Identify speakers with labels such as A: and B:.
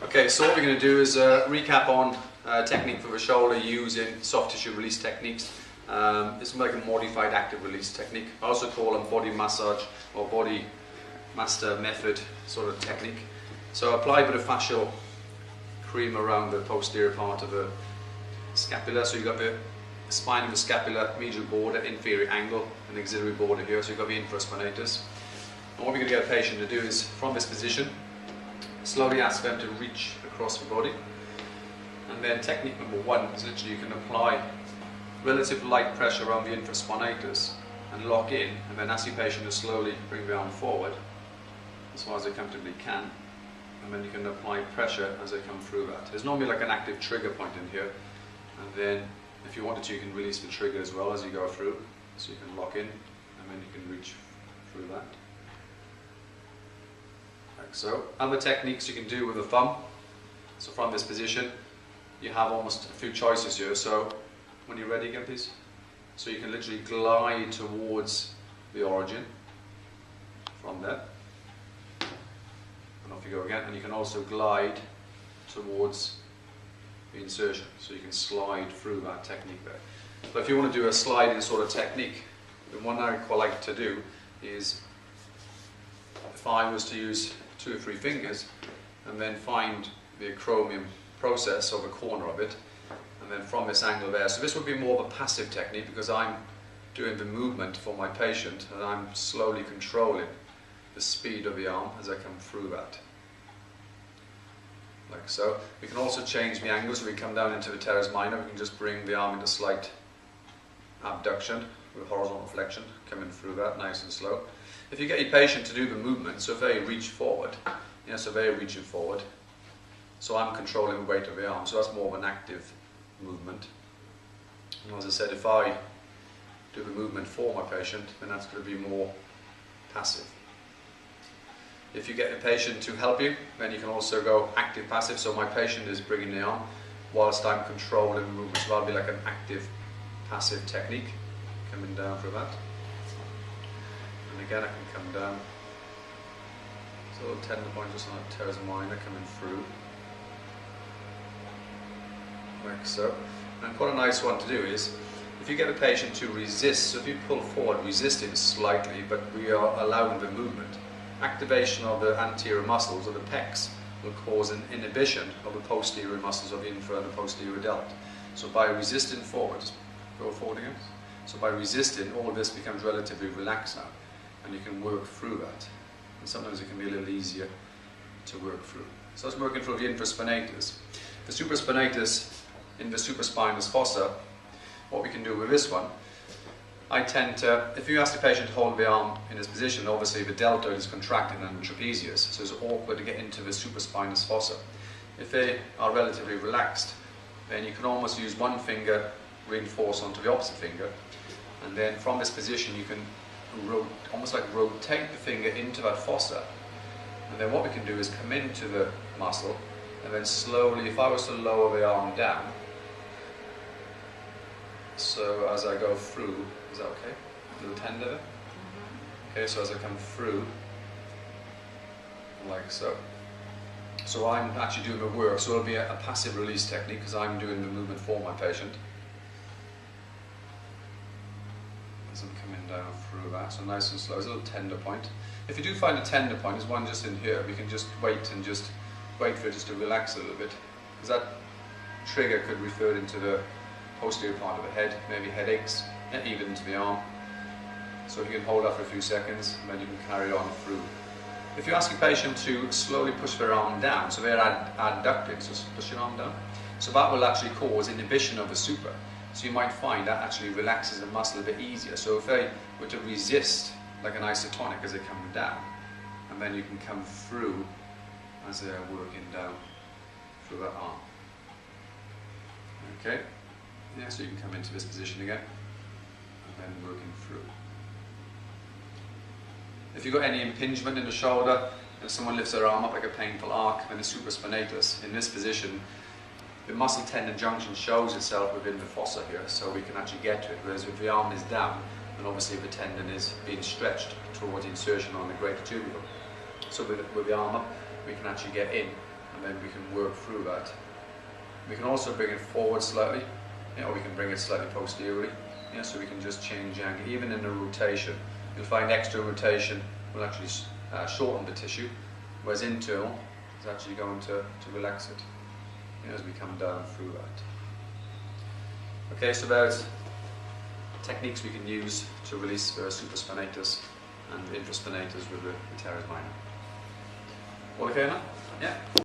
A: Okay, so what we're going to do is recap on technique for the shoulder using soft tissue release techniques. It's like a modified active release technique. I also call them body massage or body master method sort of technique. So apply a bit of fascial cream around the posterior part of the scapula. So you've got the spine of the scapula, medial border, inferior angle, and auxiliary border here. So you've got the infraspinatus. And what we're going to get a patient to do is, from this position, slowly ask them to reach across the body. And then technique number one is literally you can apply relative light pressure around the infraspinatus and lock in, and then ask your patient to slowly bring the arm forward as far as they comfortably can, and then you can apply pressure as they come through that. There's normally like an active trigger point in here, and then if you wanted to you can release the trigger as well as you go through, so you can lock in and then you can reach through that. Like so. Other techniques you can do with the thumb. So from this position you have almost a few choices here. So when you're ready again, please. So you can literally glide towards the origin from there. And off you go again. And you can also glide towards the insertion. So you can slide through that technique there. But if you want to do a sliding sort of technique, the one I quite like to do is, if I was to use 2 or 3 fingers and then find the acromion process, or the corner of it, and then from this angle there. So this would be more of a passive technique because I'm doing the movement for my patient and I'm slowly controlling the speed of the arm as I come through that. Like so. We can also change the angle, so we can come down into the teres minor. We can just bring the arm into slight abduction with horizontal flexion, coming through that nice and slow. If you get your patient to do the movement, so if they reach forward, so they're reaching forward, so I'm controlling the weight of the arm, so that's more of an active movement. And as I said, if I do the movement for my patient, then that's going to be more passive. If you get a patient to help you, then you can also go active passive, so my patient is bringing the arm whilst I'm controlling the movement, so that'll be like an active passive technique, coming down through that. And again I can come down, it's a little tender point just on that teres minor coming through, like so. And quite a nice one to do is, if you get a patient to resist, so if you pull forward, resisting slightly, but we are allowing the movement, activation of the anterior muscles of the pecs will cause an inhibition of the posterior muscles of the infra and the posterior delt. So by resisting forward, just go forward again. So by resisting, all of this becomes relatively relaxed now, and you can work through that. And sometimes it can be a little easier to work through. So that's working through the infraspinatus. The supraspinatus in the supraspinous fossa, what we can do with this one, I tend to, if you ask the patient to hold the arm in this position, obviously the deltoid is contracted and the trapezius, so it's awkward to get into the supraspinous fossa. If they are relatively relaxed, then you can almost use one finger, reinforce onto the opposite finger, and then from this position you can almost like rotate the finger into that fossa, and then what we can do is come into the muscle, and then slowly, if I was to lower the arm down, so as I go through, is that okay? A little tender there? Okay, so as I come through, like so. So I'm actually doing the work, so it'll be a passive release technique because I'm doing the movement for my patient. As I'm coming down through that, so nice and slow. There's a little tender point. If you do find a tender point, there's one just in here. We can just wait and just wait for it just to relax a little bit, because that trigger could refer into the posterior part of the head, maybe headaches, and even into the arm. So you can hold that for a few seconds, and then you can carry it on through. If you ask your patient to slowly push their arm down, so they're adducted, so push your arm down, so that will actually cause inhibition of the supra. So you might find that actually relaxes the muscle a bit easier. So if they were to resist, like an isotonic as they come down, and then you can come through as they're working down through that arm. Okay? Yeah, so you can come into this position again, and then working through. If you've got any impingement in the shoulder, if someone lifts their arm up like a painful arc, then the supraspinatus, in this position, the muscle tendon junction shows itself within the fossa here, so we can actually get to it, whereas if the arm is down, then obviously the tendon is being stretched towards the insertion on the greater tubercle. So with the arm up, we can actually get in, and then we can work through that. We can also bring it forward slightly, or we can bring it slightly posteriorly, so we can just change angle. Even in a rotation, you'll find extra rotation will actually shorten the tissue, whereas internal is actually going to relax it as we come down through that. Okay, so there's techniques we can use to release the supraspinatus and infraspinatus with the teres minor. All okay now? Yeah.